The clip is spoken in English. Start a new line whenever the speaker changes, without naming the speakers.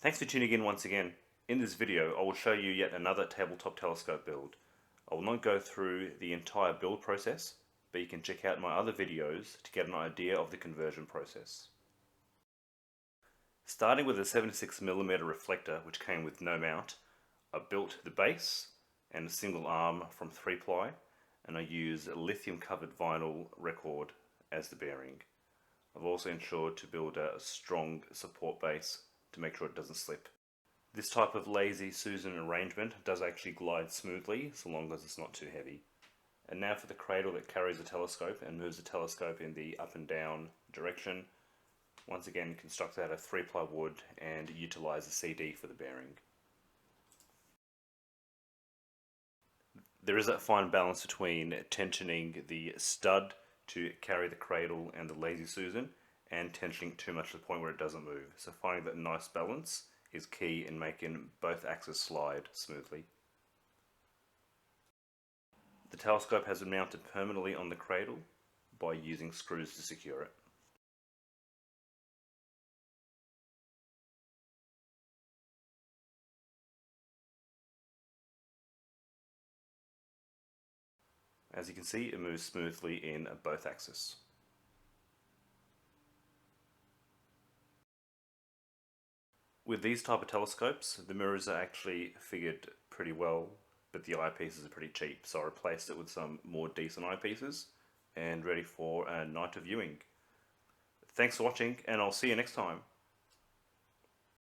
Thanks for tuning in once again. In this video, I will show you yet another tabletop telescope build. I will not go through the entire build process, but you can check out my other videos to get an idea of the conversion process. Starting with a 76mm reflector, which came with no mount, I built the base and a single arm from 3-ply, and I used a lithium covered vinyl record as the bearing. I've also ensured to build a strong support base to make sure it doesn't slip. This type of lazy Susan arrangement does actually glide smoothly so long as it's not too heavy. And now for the cradle that carries the telescope and moves the telescope in the up and down direction. Once again, constructed out of 3-ply wood and utilise a CD for the bearing. There is that fine balance between tensioning the stud to carry the cradle and the lazy Susan and tensioning too much to the point where it doesn't move. So finding that nice balance is key in making both axes slide smoothly. The telescope has been mounted permanently on the cradle by using screws to secure it. As you can see, it moves smoothly in both axes. With these type of telescopes, the mirrors are actually figured pretty well, but the eyepieces are pretty cheap, so I replaced it with some more decent eyepieces and ready for a night of viewing. Thanks for watching, and I'll see you next time.